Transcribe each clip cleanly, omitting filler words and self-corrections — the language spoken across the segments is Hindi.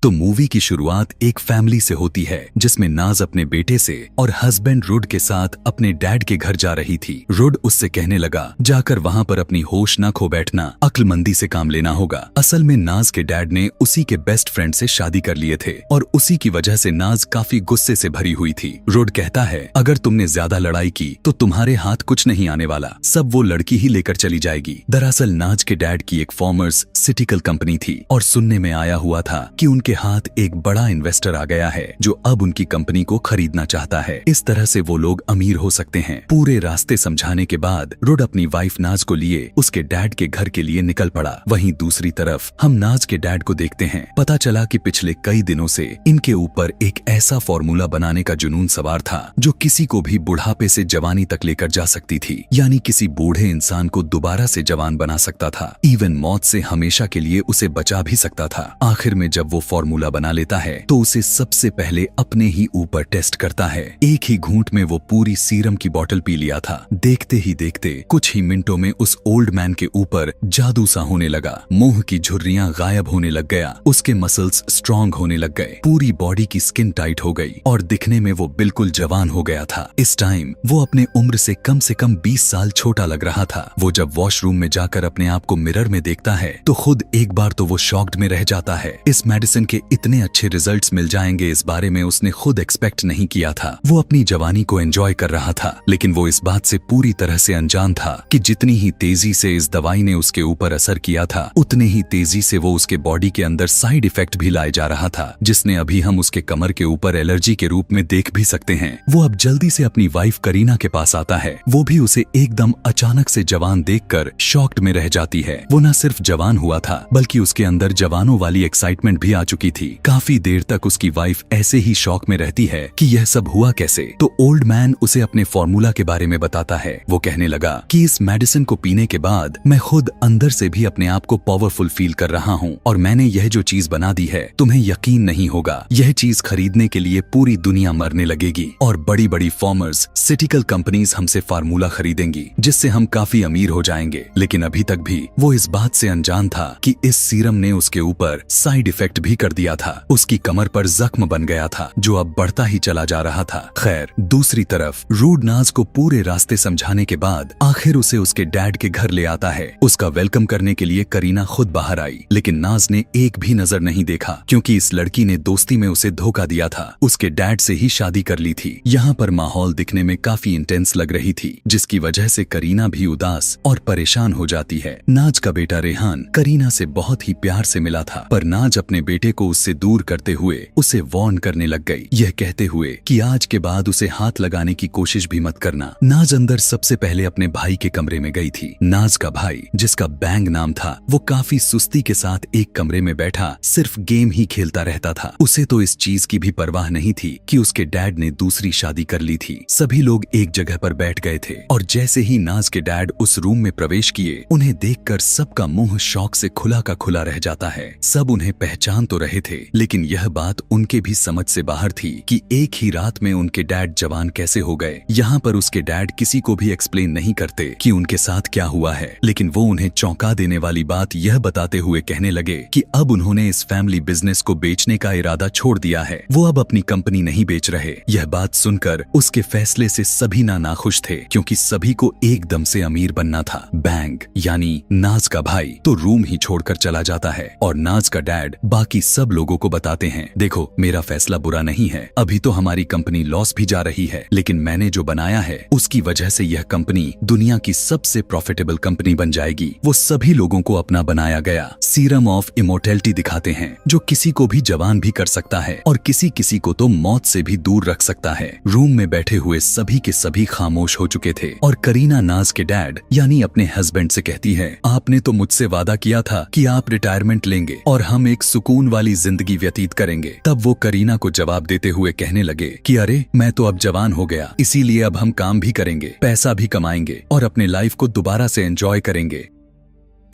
तो मूवी की शुरुआत एक फैमिली से होती है जिसमें नाज अपने बेटे से और हस्बैंड रुड के साथ अपने डैड के घर जा रही थी। रुड उससे कहने लगा, जाकर वहाँ पर अपनी होश न खो बैठना, अक्लमंदी से काम लेना होगा। असल में नाज के डैड ने उसी के बेस्ट फ्रेंड से शादी कर लिए थे और उसी की वजह से नाज काफी गुस्से से भरी हुई थी। रुड कहता है, अगर तुमने ज्यादा लड़ाई की तो तुम्हारे हाथ कुछ नहीं आने वाला, सब वो लड़की ही लेकर चली जाएगी। दरअसल नाज के डैड की एक फॉर्मर्स सिटिकल कंपनी थी और सुनने में आया हुआ था कि उनके हाथ एक बड़ा इन्वेस्टर आ गया है जो अब उनकी कंपनी को खरीदना चाहता है। इस तरह से वो लोग अमीर हो सकते हैं। पूरे रास्ते समझाने के बाद रुड अपनी वाइफ नाज को लिए उसके डैड के घर के लिए निकल पड़ा। वहीं दूसरी तरफ हम नाज के डैड को देखते हैं। पता चला कि पिछले कई दिनों से इनके ऊपर एक ऐसा फॉर्मूला बनाने का जुनून सवार था जो किसी को भी बुढ़ापे से जवानी तक लेकर जा सकती थी, यानी किसी बूढ़े इंसान को दोबारा से जवान बना सकता था, इवन मौत से हमेशा के लिए उसे बचा भी सकता था। आखिर में जब वो फॉर्मूला बना लेता है तो उसे सबसे पहले अपने ही ऊपर टेस्ट करता है। एक ही घूंट में वो पूरी सीरम की बोतल पी लिया था। देखते ही देखते कुछ ही मिनटों में उस ओल्ड मैन के ऊपर जादू सा होने लगा। मुंह की झुर्रियां गायब होने लग गया, उसके मसल्स स्ट्रॉन्ग होने लग गए, पूरी बॉडी की स्किन टाइट हो गई और दिखने में वो बिल्कुल जवान हो गया था। इस टाइम वो अपने उम्र से कम 20 साल छोटा लग रहा था। वो जब वॉशरूम में जाकर अपने आप को मिरर में देखता है तो खुद एक बार तो वो शॉक्ड में रह जाता है। इस मेडिसिन के इतने अच्छे रिजल्ट्स मिल जाएंगे इस बारे में उसने खुद एक्सपेक्ट नहीं किया था। वो अपनी जवानी को एंजॉय कर रहा था, लेकिन वो इस बात से पूरी तरह से अनजान था कि जितनी ही तेजी से इस दवाई ने उसके ऊपर असर किया था उतने ही तेजी से वो उसके बॉडी के अंदर साइड इफेक्ट भी लाए जा रहा था, जिसने अभी हम उसके कमर के ऊपर एलर्जी के रूप में देख भी सकते हैं। वो अब जल्दी से अपनी वाइफ करीना के पास आता है। वो भी उसे एकदम अचानक से जवान देखकर शॉक्ड में रह जाती है। वो न सिर्फ जवान हुआ था बल्कि उसके अंदर जवानों वाली एक्साइटमेंट भी आ चुकी थी। काफी देर तक उसकी वाइफ ऐसे ही शॉक में रहती है कि यह सब हुआ कैसे। तो ओल्ड मैन उसे अपने फॉर्मूला के बारे में बताता है। वो कहने लगा कि इस मेडिसिन को पीने के बाद मैं खुद अंदर से भी अपने आप को पावरफुल फील कर रहा हूँ और मैंने यह जो चीज बना दी है तुम्हें यकीन नहीं होगा, यह चीज खरीदने के लिए पूरी दुनिया मरने लगेगी और बड़ी बड़ी फॉर्मर्स सिटिकल कंपनीज हमसे फार्मूला खरीदेंगी जिससे हम काफी अमीर हो जाएंगे। लेकिन अभी तक भी वो इस बात से अनजान था कि इस सीरम ने उसके ऊपर साइड इफेक्ट भी कर दिया था। उसकी कमर पर जख्म बन गया था जो अब बढ़ता ही चला जा रहा था। खैर, दूसरी तरफ रूड नाज को पूरे रास्ते समझाने के बाद आखिर उसे उसके डैड के घर ले आता है। उसका वेलकम करने के लिए करीना खुद बाहर आई, लेकिन नाज ने एक भी नजर नहीं देखा क्योंकि इस लड़की ने दोस्ती में उसे धोखा दिया था। उसके डैड से ही शादी कर ली थी। यहाँ पर माहौल दिखने में काफी इंटेंस लग रही थी जिसकी वजह से करीना भी उदास और परेशान हो जाती है। नाज का बेटा रेहान करीना से बहुत ही प्यार से मिला था, पर नाज अपने बेटे को उससे दूर करते हुए उसे वार्न करने लग गई, यह कहते हुए कि आज के बाद उसे हाथ लगाने की कोशिश भी मत करना। नाज अंदर सबसे पहले अपने भाई के कमरे में गई थी। नाज का भाई, जिसका बैंग नाम था, वो काफी सुस्ती के साथ एक कमरे में बैठा सिर्फ गेम ही खेलता रहता था। उसे तो इस चीज की भी परवाह नहीं थी कि उसके डैड ने दूसरी शादी कर ली थी। सभी लोग एक जगह पर बैठ गए थे और जैसे ही नाज के डैड उस रूम में प्रवेश किए, उन्हें देखकर सबका मुंह शौक से खुला का खुला रह जाता है। सब उन्हें पहचान तो रहे थे, लेकिन यह बात उनके भी समझ से बाहर थी कि एक ही रात में उनके डैड जवान कैसे हो गए। यहाँ पर उसके डैड किसी को भी एक्सप्लेन नहीं करते कि उनके साथ क्या हुआ है, लेकिन वो उन्हें चौंका देने वाली बात यह बताते हुए कहने लगे कि अब उन्होंने इस फैमिली बिजनेस को बेचने का इरादा छोड़ दिया है। वो अब अपनी कंपनी नहीं बेच रहे। यह बात सुनकर उसके फैसले से सभी नाखुश थे क्योंकि सभी को एकदम से अमीर बनना था। बैंग यानी नाज का भाई तो रूम ही छोड़कर चला जाता है और नाज का डैड बाकी सब लोगों को बताते हैं, देखो मेरा फैसला बुरा नहीं है, अभी तो हमारी कंपनी लॉस भी जा रही है, लेकिन मैंने जो बनाया है उसकी वजह से यह कंपनी दुनिया की सबसे प्रॉफिटेबल कंपनी बन जाएगी। वो सभी लोगों को अपना बनाया गया सीरम ऑफ इमोर्टैलिटी दिखाते हैं जो किसी को भी जवान भी कर सकता है और किसी किसी को तो मौत से भी दूर रख सकता है। रूम में बैठे हुए सभी के सभी खामोश हो चुके थे और करीना नाज के डैड यानी अपने हस्बैंड से कहती है, आपने तो मुझसे वादा किया था कि आप रिटायरमेंट लेंगे और हम एक सुकून वाली जिंदगी व्यतीत करेंगे। तब वो करीना को जवाब देते हुए कहने लगे कि अरे मैं तो अब जवान हो गया, इसीलिए अब हम काम भी करेंगे, पैसा भी कमाएंगे और अपने लाइफ को दोबारा से एंजॉय करेंगे।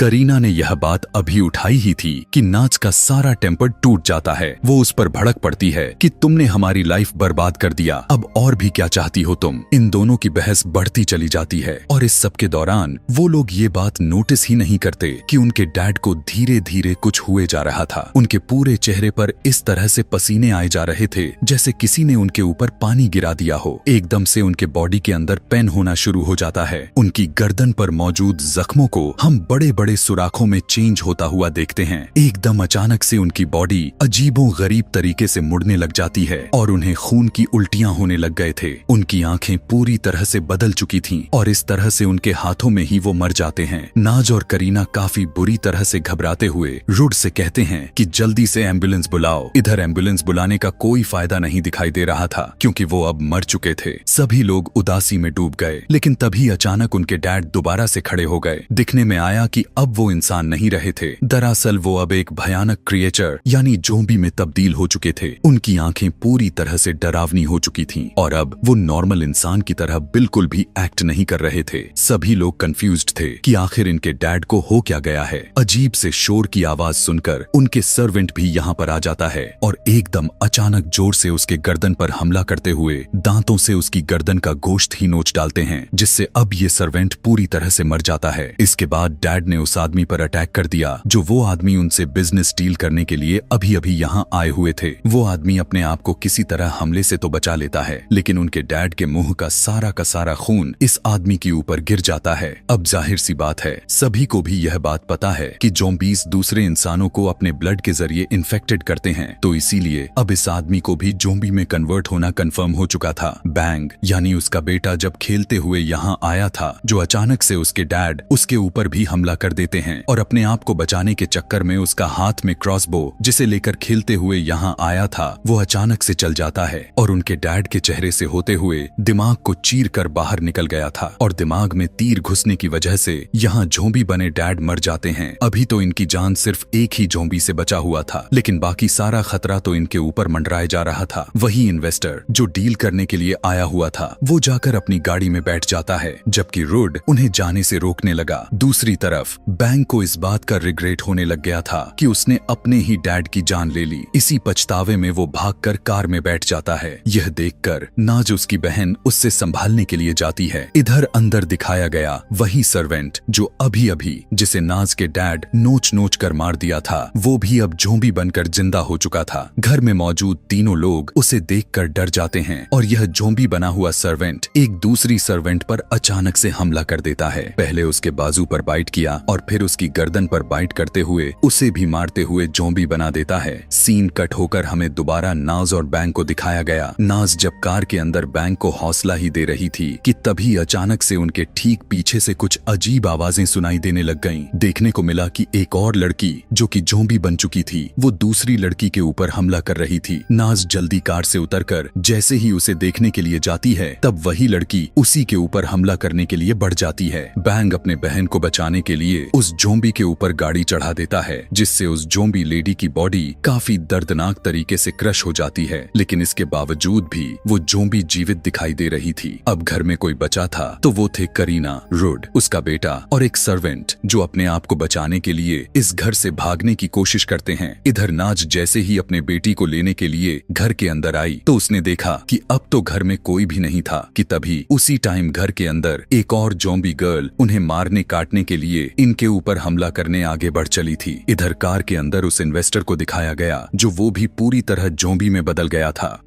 करीना ने यह बात अभी उठाई ही थी कि नाज का सारा टेम्पर टूट जाता है। वो उस पर भड़क पड़ती है कि तुमने हमारी लाइफ बर्बाद कर दिया, अब और भी क्या चाहती हो तुम। इन दोनों की बहस बढ़ती चली जाती है और इस सब के दौरान वो लोग ये बात नोटिस ही नहीं करते कि उनके डैड को धीरे धीरे कुछ हुए जा रहा था। उनके पूरे चेहरे पर इस तरह से पसीने आए जा रहे थे जैसे किसी ने उनके ऊपर पानी गिरा दिया हो। एकदम से उनके बॉडी के अंदर पेन होना शुरू हो जाता है। उनकी गर्दन पर मौजूद जख्मों को हम बड़े बड़े सुराखों में चेंज होता हुआ देखते हैं। एकदम अचानक से उनकी बॉडी अजीबो गरीब तरीके से मुड़ने लग जाती है और उन्हें खून की उल्टियां होने लग गए थे। उनकी आंखें पूरी तरह से बदल चुकी थीं और इस तरह से उनके हाथों में ही वो मर जाते हैं। नाज और करीना काफी बुरी तरह से घबराते हुए रुड से कहते हैं कि जल्दी से एम्बुलेंस बुलाओ। इधर एम्बुलेंस बुलाने का कोई फायदा नहीं दिखाई दे रहा था क्योंकि वो अब मर चुके थे। सभी लोग उदासी में डूब गए, लेकिन तभी अचानक उनके डैड दोबारा से खड़े हो गए। दिखने में आया कि अब वो इंसान नहीं रहे थे। दरअसल वो अब एक भयानक क्रिएचर यानी ज़ॉम्बी में तब्दील हो चुके थे। उनकी आंखें पूरी तरह से डरावनी हो चुकी थीं और अब वो नॉर्मल इंसान की तरह बिल्कुल भी एक्ट नहीं कर रहे थे। सभी लोग कंफ्यूज्ड थे कि आखिर इनके डैड को हो क्या गया है। अजीब से शोर की आवाज सुनकर उनके सर्वेंट भी यहाँ पर आ जाता है और एकदम अचानक जोर से उसके गर्दन पर हमला करते हुए दांतों से उसकी गर्दन का गोश्त ही नोच डालते हैं, जिससे अब ये सर्वेंट पूरी तरह से मर जाता है। इसके बाद डैड ने उस आदमी पर अटैक कर दिया जो वो आदमी उनसे बिजनेस डील करने के लिए अभी अभी यहाँ आए हुए थे। वो आदमी अपने आप को किसी तरह हमले से तो बचा लेता है, लेकिन उनके डैड के मुंह का सारा खून इस आदमी के ऊपर गिर जाता है। अब जाहिर सी बात है, सभी को भी यह बात पता है कि ज़ॉम्बीज़ दूसरे इंसानों को अपने ब्लड के जरिए इन्फेक्टेड करते हैं, तो इसीलिए अब इस आदमी को भी ज़ॉम्बी में कन्वर्ट होना कंफर्म हो चुका था। बैंग यानी उसका बेटा जब खेलते हुए यहाँ आया था, जो अचानक से उसके डैड उसके ऊपर भी हमला कर देते हैं और अपने आप को बचाने के चक्कर में उसका हाथ में क्रॉसबो जिसे लेकर खेलते हुए यहाँ आया था वो अचानक से चल जाता है और उनके डैड के चेहरे से होते हुए दिमाग को चीर कर बाहर निकल गया था और दिमाग में तीर घुसने की वजह से यहाँ ज़ॉम्बी बने डैड मर जाते हैं। अभी तो इनकी जान सिर्फ एक ही ज़ॉम्बी से बचा हुआ था, लेकिन बाकी सारा खतरा तो इनके ऊपर मंडराए जा रहा था। वही इन्वेस्टर जो डील करने के लिए आया हुआ था वो जाकर अपनी गाड़ी में बैठ जाता है, जबकि रुड उन्हें जाने से रोकने लगा। दूसरी तरफ बैंक को इस बात का रिग्रेट होने लग गया था कि उसने अपने ही डैड की जान ले ली। इसी पछतावे में वो भागकर कार में बैठ जाता है। यह देखकर नाज उसकी बहन उससे संभालने के लिए जाती है। इधर अंदर दिखाया गया वही सर्वेंट जो अभी अभी जिसे नाज के डैड नोच नोच कर मार दिया था, वो भी अब ज़ॉम्बी बनकर जिंदा हो चुका था। घर में मौजूद तीनों लोग उसे देखकर डर जाते हैं और यह ज़ॉम्बी बना हुआ सर्वेंट एक दूसरी सर्वेंट पर अचानक से हमला कर देता है। पहले उसके बाजू पर बाइट किया और फिर उसकी गर्दन पर बाइट करते हुए उसे भी मारते हुए ज़ॉम्बी बना देता है। सीन कट होकर हमें दोबारा नाज और बैंक को दिखाया गया। नाज जब कार के अंदर बैंक को हौसला ही दे रही थी कि तभी अचानक से उनके ठीक पीछे से कुछ अजीब आवाजें सुनाई देने लग गईं। देखने को मिला कि एक और लड़की जो कि ज़ॉम्बी बन चुकी थी वो दूसरी लड़की के ऊपर हमला कर रही थी। नाज जल्दी कार से उतरकर जैसे ही उसे देखने के लिए जाती है तब वही लड़की उसी के ऊपर हमला करने के लिए बढ़ जाती है। बैंक अपने बहन को बचाने के लिए उस ज़ॉम्बी के ऊपर गाड़ी चढ़ा देता है, जिससे उस ज़ॉम्बी लेडी की बॉडी काफी दर्दनाक तरीके से क्रश हो जाती है, लेकिन इसके बावजूद भी वो ज़ॉम्बी जीवित दिखाई दे रही थी। अब घर में कोई बचा था तो वो थे करीना, रुड, उसका बेटा और एक सर्वेंट जो अपने आप को बचाने के लिए इस घर से भागने की कोशिश करते हैं। इधर नाज जैसे ही अपने बेटी को लेने के लिए घर के अंदर आई तो उसने देखा कि अब तो घर में कोई भी नहीं था कि तभी उसी टाइम घर के अंदर एक और ज़ॉम्बी गर्ल उन्हें मारने काटने के लिए इनके ऊपर हमला करने आगे बढ़ चली थी। इधर कार के अंदर उस इन्वेस्टर को दिखाया गया जो वो भी पूरी तरह ज़ॉम्बी में बदल गया था।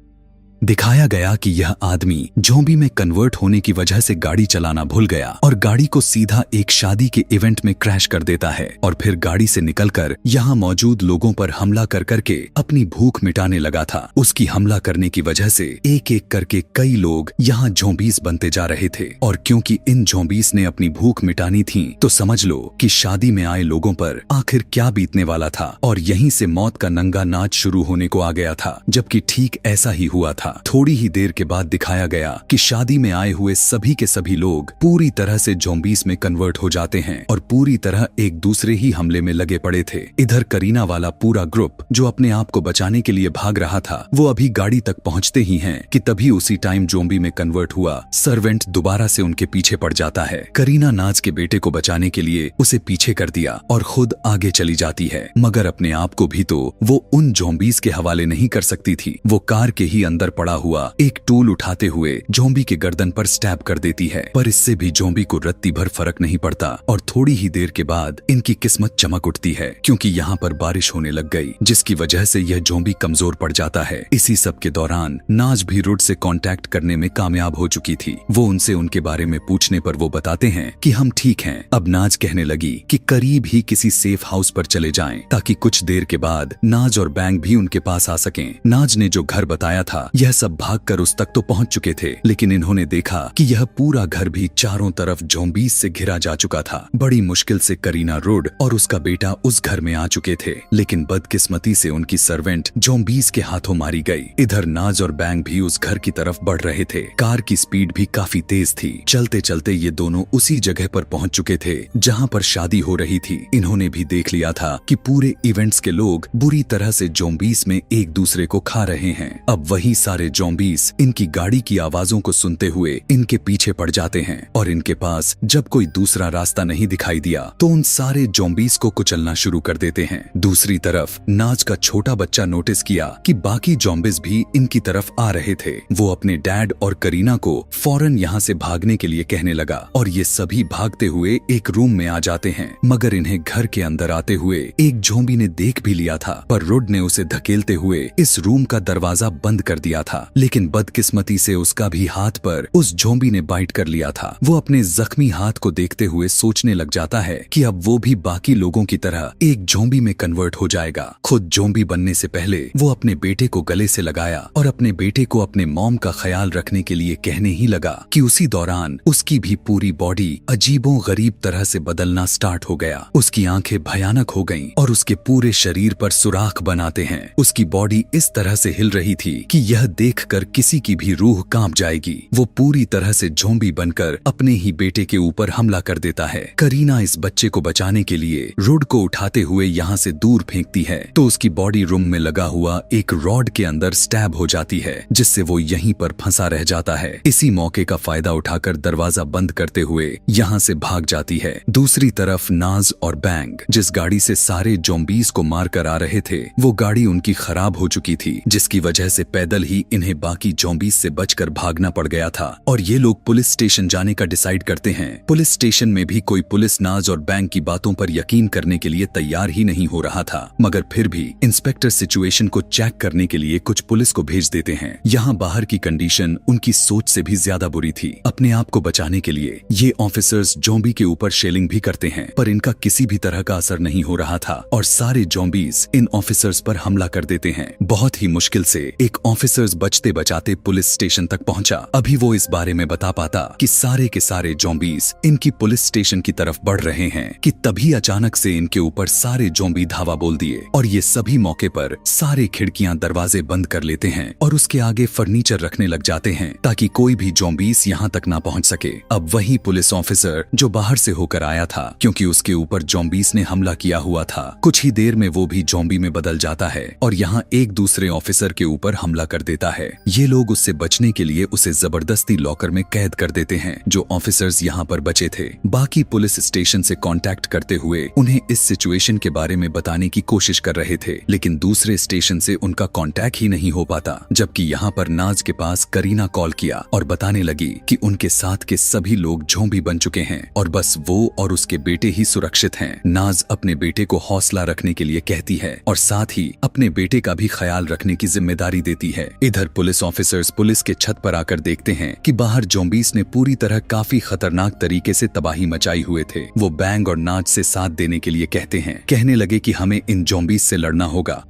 दिखाया गया कि यह आदमी ज़ॉम्बी में कन्वर्ट होने की वजह से गाड़ी चलाना भूल गया और गाड़ी को सीधा एक शादी के इवेंट में क्रैश कर देता है और फिर गाड़ी से निकलकर यहाँ मौजूद लोगों पर हमला कर करके अपनी भूख मिटाने लगा था। उसकी हमला करने की वजह से एक एक करके कई लोग यहाँ ज़ॉम्बीज़ बनते जा रहे थे और क्योंकि इन ज़ॉम्बीज़ ने अपनी भूख मिटानी थी तो समझ लो कि शादी में आए लोगों पर आखिर क्या बीतने वाला था और यहीं से मौत का नंगा नाच शुरू होने को आ गया था, जबकि ठीक ऐसा ही हुआ था। थोड़ी ही देर के बाद दिखाया गया कि शादी में आए हुए सभी के सभी लोग पूरी तरह से ज़ॉम्बीज़ में कन्वर्ट हो जाते हैं और पूरी तरह एक दूसरे ही हमले में लगे पड़े थे। इधर करीना वाला पूरा ग्रुप जो अपने आप को बचाने के लिए भाग रहा था, वो अभी गाड़ी तक पहुंचते ही हैं कि तभी उसी टाइम ज़ॉम्बी में कन्वर्ट हुआ सर्वेंट दोबारा से उनके पीछे पड़ जाता है। करीना नाज के बेटे को बचाने के लिए उसे पीछे कर दिया और खुद आगे चली जाती है, मगर अपने आप को भी तो वो उन ज़ॉम्बीज़ के हवाले नहीं कर सकती थी। वो कार के ही अंदर पड़ा हुआ एक टूल उठाते हुए ज़ॉम्बी के गर्दन पर स्टैब कर देती है, पर इससे भी ज़ॉम्बी को रत्ती भर फर्क नहीं पड़ता और थोड़ी ही देर के बाद इनकी किस्मत चमक उठती है क्योंकि यहाँ पर बारिश होने लग गई, जिसकी वजह से यह ज़ॉम्बी कमजोर पड़ जाता है। इसी सब के दौरान नाज भी रुड से कांटेक्ट करने में कामयाब हो चुकी थी। वो उनसे उनके बारे में पूछने पर वो बताते हैं कि हम ठीक हैं। अब नाज कहने लगी कि करीब ही किसी सेफ हाउस पर चले जाएं ताकि कुछ देर के बाद नाज और बैंग भी उनके पास आ सकें। नाज ने जो घर बताया था यह सब भागकर उस तक तो पहुंच चुके थे, लेकिन इन्होंने देखा कि यह पूरा घर भी चारों तरफ ज़ॉम्बीज़ से घिरा जा चुका था। बड़ी मुश्किल से करीना, रुड और उसका बेटा उस घर में आ चुके थे, लेकिन बदकिस्मती से उनकी सर्वेंट ज़ॉम्बीज़ के हाथों मारी गई। इधर नाज और बैंग भी उस घर की तरफ बढ़ रहे थे। कार की स्पीड भी काफी तेज थी। चलते चलते ये दोनों उसी जगह पर पहुंच चुके थे जहां पर शादी हो रही थी। इन्होंने भी देख लिया था कि पूरे इवेंट्स के लोग बुरी तरह से ज़ॉम्बीज़ में एक दूसरे को खा रहे हैं। अब वही सारे ज़ॉम्बीज़ इनकी गाड़ी की आवाजों को सुनते हुए इनके पीछे पड़ जाते हैं और इनके पास जब कोई दूसरा रास्ता नहीं दिखाई दिया तो उन सारे ज़ॉम्बीज़ को कुचलना शुरू कर देते हैं। दूसरी तरफ नाज का छोटा बच्चा नोटिस किया कि बाकी ज़ॉम्बीज़ भी इनकी तरफ आ रहे थे। वो अपने डैड और करीना को फौरन यहाँ से भागने के लिए कहने लगा और ये सभी भागते हुए एक रूम में आ जाते हैं, मगर इन्हें घर के अंदर आते हुए एक ज़ॉम्बी ने देख भी लिया था, पर रुड ने उसे धकेलते हुए इस रूम का दरवाजा बंद कर दिया था। लेकिन बदकिस्मती से उसका भी हाथ पर उस ज़ॉम्बी ने बाइट कर लिया था। वो अपने जख्मी हाथ को देखते हुए सोचने लग जाता है कि अब वो भी बाकी लोगों की तरह एक ज़ॉम्बी में कन्वर्ट हो जाएगा। खुद ज़ॉम्बी बनने से पहले वो अपने बेटे को गले से लगाया और अपने बेटे को अपने मॉम का ख्याल रखने के लिए कहने ही लगा कि उसी दौरान उसकी भी पूरी बॉडी अजीबो गरीब तरह से बदलना स्टार्ट हो गया। उसकी आंखें भयानक हो गईं और उसके पूरे शरीर पर सुराख बनाते हैं। उसकी बॉडी इस तरह से हिल रही थी कि यह देखकर किसी की भी रूह कांप जाएगी। वो पूरी तरह से ज़ॉम्बी बनकर अपने ही बेटे के ऊपर हमला कर देता है। करीना इस बच्चे को बचाने के लिए रुड को उठाते हुए यहाँ से दूर फेंकती है तो उसकी बॉडी रूम में लगा हुआ एक रॉड के अंदर स्टैब हो जाती है, जिससे वो यहीं पर फंसा रह जाता है। इसी मौके का फायदा उठाकर दरवाजा बंद करते हुए यहाँ से भाग जाती है। दूसरी तरफ नाज और बैंग जिस गाड़ी से सारे ज़ॉम्बीज़ को मार कर आ रहे थे, वो गाड़ी उनकी खराब हो चुकी थी, जिसकी वजह से पैदल ही इन्हें बाकी ज़ॉम्बीज़ से बचकर भागना पड़ गया था और ये लोग पुलिस स्टेशन जाने का डिसाइड करते हैं। पुलिस स्टेशन में भी कोई पुलिस नाज और बैंग की बातों पर यकीन करने के लिए तैयार ही नहीं हो रहा था, मगर फिर भी इंस्पेक्टर सिचुएशन को चेक करने के लिए कुछ पुलिस को भेज देते हैं। यहाँ बाहर की कंडीशन उनकी सोच से भी ज्यादा बुरी थी। अपने आप को बचाने के लिए ये ऑफिसर्स ज़ॉम्बी के ऊपर शेलिंग भी करते हैं, पर इनका किसी भी तरह का असर नहीं हो रहा था और सारे ज़ॉम्बीज़ इन ऑफिसर्स पर हमला कर देते हैं। बहुत ही मुश्किल से एक ऑफिसर्स बचते बचाते पुलिस स्टेशन तक पहुंचा। अभी वो इस बारे में बता पाता कि सारे के सारे ज़ॉम्बीज़ इनकी पुलिस स्टेशन की तरफ बढ़ रहे हैं कि तभी अचानक से इनके ऊपर सारे ज़ॉम्बी धावा बोल दिए और ये सभी मौके पर सारे खिड़कियां दरवाजे बंद कर लेते हैं और उसके आगे फर्नीचर रखने लग जाते हैं ताकि कोई भी ज़ॉम्बीज़ यहाँ तक ना पहुँच सके। अब वही पुलिस ऑफिसर जो बाहर से होकर आया था, क्योंकि उसके ऊपर ज़ॉम्बीज़ ने हमला किया हुआ था, कुछ ही देर में वो भी ज़ॉम्बी में बदल जाता है और यहाँ एक दूसरे ऑफिसर के ऊपर हमला कर देता है। ये लोग उससे बचने के लिए उसे जबरदस्ती लॉकर में कैद कर देते हैं। जो ऑफिसर्स यहाँ पर बचे थे बाकी पुलिस स्टेशन से कांटेक्ट करते हुए उन्हें इस सिचुएशन के बारे में बताने की कोशिश कर रहे थे, लेकिन दूसरे स्टेशन से उनका कांटेक्ट ही नहीं हो पाता। जबकि यहाँ पर नाज के पास करीना कॉल किया और बताने लगी कि उनके साथ के सभी लोग ज़ॉम्बी बन चुके हैं और बस वो और उसके बेटे ही सुरक्षित हैं। नाज अपने बेटे को हौसला रखने के लिए कहती है और साथ ही अपने बेटे का भी ख्याल रखने की जिम्मेदारी देती है। इधर पुलिस ऑफिसर्स पुलिस के छत पर आकर देखते हैं कि बाहर ज़ॉम्बीज़ ने पूरी तरह काफी खतरनाक तरीके से तबाही मचाई हुए थे। वो बैंग और नाज से साथ देने के लिए कहते हैं, कहने लगे कि हमें इन ज़ॉम्बीज़ से लड़ना होगा।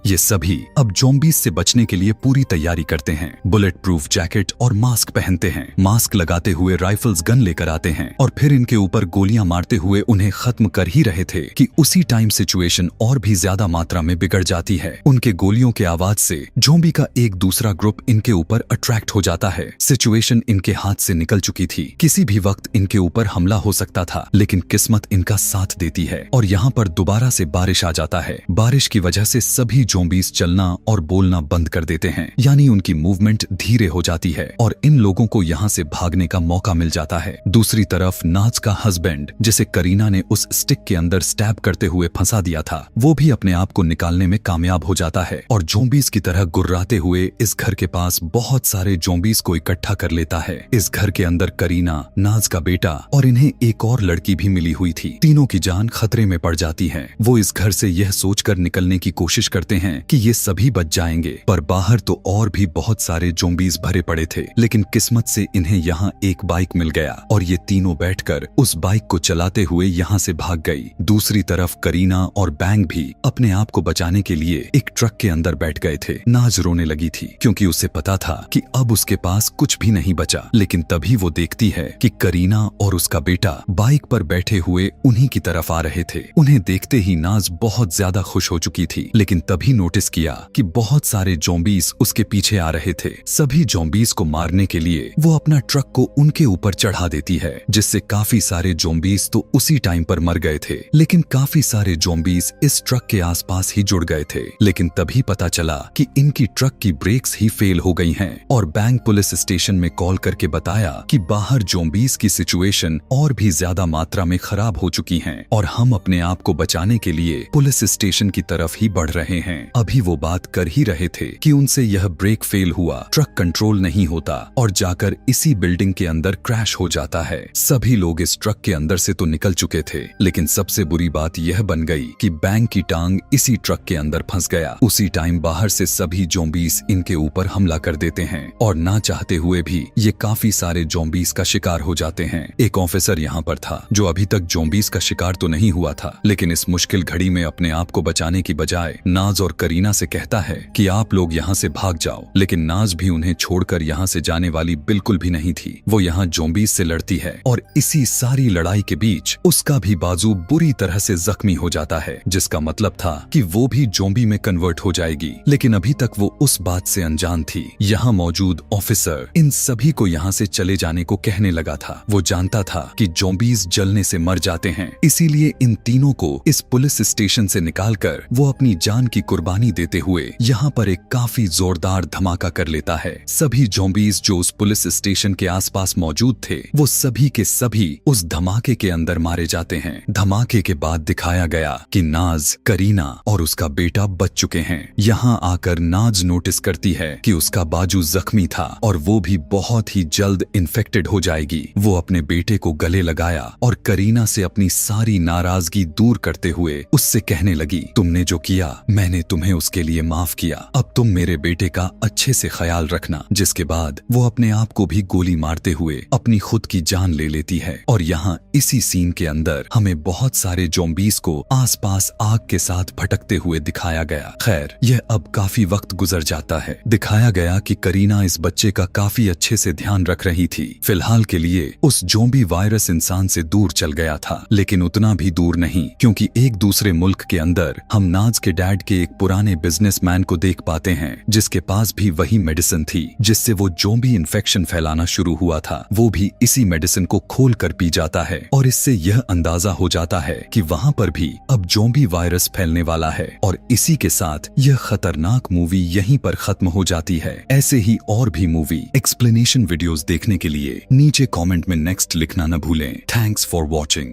ये सभी अब ज़ॉम्बीज़ से बचने के लिए पूरी तैयारी करते हैं। बुलेट प्रूफ जैकेट और मास्क पहनते हैं। मास्क लगाते हुए राइफल्स गन लेकर आते हैं और फिर इनके ऊपर गोलियां मारते हुए उन्हें खत्म कर ही रहे थे कि उसी टाइम सिचुएशन और भी ज्यादा मात्रा में बिगड़ जाती है। उनके गोलियों के आवाज से ज़ॉम्बी का एक दूसरा ग्रुप इनके ऊपर अट्रैक्ट हो जाता है। सिचुएशन इनके हाथ से निकल चुकी थी। किसी भी वक्त इनके ऊपर हमला हो सकता था, लेकिन किस्मत इनका साथ देती है और यहाँ पर दोबारा से बारिश आ जाता है। बारिश की वजह से सभी ज़ॉम्बीज़ चलना और बोलना बंद कर देते हैं, यानी उनकी मूवमेंट धीरे हो जाती है और इन लोगों को यहाँ से भागने का मौका मिल जाता है। दूसरी तरफ नाज का हस्बैंड, जिसे करीना ने उस स्टिक के अंदर स्टैब करते हुए फंसा दिया था, वो भी अपने आप को निकालने में कामयाब हो जाता है और ज़ॉम्बीज़ की तरह गुर्राते हुए इस घर के पास बहुत सारे ज़ॉम्बीज़ को इकट्ठा कर लेता है। इस घर के अंदर करीना, नाज का बेटा और इन्हें एक और लड़की भी मिली हुई थी। तीनों की जान खतरे में पड़ जाती है। वो इस घर से यह सोचकर निकलने की कोशिश करते हैं कि ये सभी बच जाएंगे, पर बाहर तो और भी बहुत सारे ज़ॉम्बीज़ भरे पड़े थे। लेकिन किस्मत से इन्हें यहाँ एक बाइक मिल गया और ये तीनों बैठकर उस बाइक को चलाते हुए यहाँ से भाग गई। दूसरी तरफ करीना और बैंग भी अपने आप को बचाने के लिए एक ट्रक के अंदर बैठ गए थे। नाज रोने लगी थी क्योंकि उसे पता था कि अब उसके पास कुछ भी नहीं बचा। लेकिन तभी वो देखती है कि करीना और उसका बेटा बाइक पर बैठे हुए उन्हीं की तरफ आ रहे थे। उन्हें देखते ही नाज बहुत ज्यादा खुश हो चुकी थी, लेकिन तभी नोटिस किया कि बहुत सारे ज़ॉम्बीज़ उसके पीछे आ रहे थे। सभी ज़ॉम्बीज़ को मारने के लिए वो अपना ट्रक को उनके ऊपर चढ़ा देती है, जिससे काफी सारे ज़ॉम्बीज़ तो उसी टाइम पर मर गए थे। लेकिन काफी सारे ज़ॉम्बीज़ इस ट्रक के आसपास ही जुड़ गए थे। लेकिन तभी पता चला कि इनकी ट्रक की ब्रेक्स ही फेल हो गई हैं और बैंक पुलिस स्टेशन में कॉल करके बताया कि बाहर ज़ॉम्बीज़ की सिचुएशन और भी ज्यादा मात्रा में खराब हो चुकी है और हम अपने आप को बचाने के लिए पुलिस स्टेशन की तरफ ही बढ़ रहे हैं। अभी वो बात कर ही रहे थे कि उनसे यह ब्रेक फेल हुआ, ट्रक कंट्रोल नहीं होता और जाकर इसी बिल्डिंग के अंदर क्रैश हो जाता है। सभी लोग इस ट्रक के अंदर से तो निकल चुके थे, लेकिन सबसे बुरी बात यह बन गई कि बैंक की टांग इसी ट्रक के अंदर फंस गया। उसी टाइम बाहर से सभी ज़ॉम्बीज़ इनके ऊपर हमला कर देते हैं और ना चाहते हुए भी ये काफी सारे ज़ॉम्बीज़ का शिकार हो जाते हैं। एक ऑफिसर यहाँ पर था जो अभी तक ज़ॉम्बीज़ का शिकार तो नहीं हुआ था, लेकिन इस मुश्किल घड़ी में अपने आप को बचाने की बजाय नाज और करीना से कहता है कि आप लोग यहाँ से भाग जाओ। लेकिन नाज भी उन्हें छोड़कर यहाँ से जाने वाली बिल्कुल भी नहीं थी। वो यहाँ ज़ॉम्बीज़ से लड़ती है और इसी सारी लड़ाई के बीच उसका भी बाजू बुरी तरह से जख्मी हो जाता है, जिसका मतलब था कि वो भी ज़ॉम्बी में कन्वर्ट हो जाएगी। लेकिन अभी तक वो उस बात से अनजान थी। यहाँ मौजूद ऑफिसर इन सभी को यहाँ से चले जाने को कहने लगा था। वो जानता था कि ज़ॉम्बीज़ जलने से मर जाते हैं, इसीलिए इन तीनों को इस पुलिस स्टेशन से निकालकर वो अपनी जान की कुर्बानी देते हुए यहाँ पर एक काफी जोरदार धमाका कर लेता है। सभी ज़ॉम्बीज़ जो उस पुलिस स्टेशन के आसपास मौजूद थे, वो सभी के सभी उस धमाके के अंदर मारे जाते हैं। धमाके के बाद दिखाया गया कि नाज, करीना और उसका बेटा बच चुके हैं। यहाँ आकर नाज नोटिस करती है कि उसका बाजू जख्मी था और वो भी बहुत ही जल्द इन्फेक्टेड हो जाएगी। वो अपने बेटे को गले लगाया और करीना से अपनी सारी नाराजगी दूर करते हुए उससे कहने लगी, तुमने जो किया मैंने तुम्हें उसके लिए माफ किया, अब तुम मेरे बेटे का अच्छे से ख्याल रखना। जिसके बाद वो अपने आप को भी गोली मारते हुए अपनी खुद की जान ले लेती है। और यहाँ इसी सीन के अंदर हमें बहुत सारे ज़ॉम्बीज़ को आसपास आग के साथ भटकते हुए दिखाया गया। खैर, यह अब काफी वक्त गुजर जाता है। दिखाया गया कि करीना इस बच्चे का काफी अच्छे से ध्यान रख रही थी। फिलहाल के लिए उस ज़ॉम्बी वायरस इंसान से दूर चल गया था, लेकिन उतना भी दूर नहीं, क्योंकि एक दूसरे मुल्क के अंदर हम नाज के डैड के एक पुराने बिजनेसमैन को देख पाते हैं, जिसके पास भी वही मेडिसिन थी जिससे वो ज़ॉम्बी इन्फेक्शन फैलाना शुरू हुआ था। वो भी इसी मेडिसिन को खोल कर पी जाता है और इससे यह अंदाजा हो जाता है कि वहाँ पर भी अब ज़ॉम्बी वायरस फैलने वाला है। और इसी के साथ यह खतरनाक मूवी यहीं पर खत्म हो जाती है। ऐसे ही और भी मूवी एक्सप्लेनेशन वीडियोस देखने के लिए नीचे कमेंट में नेक्स्ट लिखना न भूलें। Thanks for watching.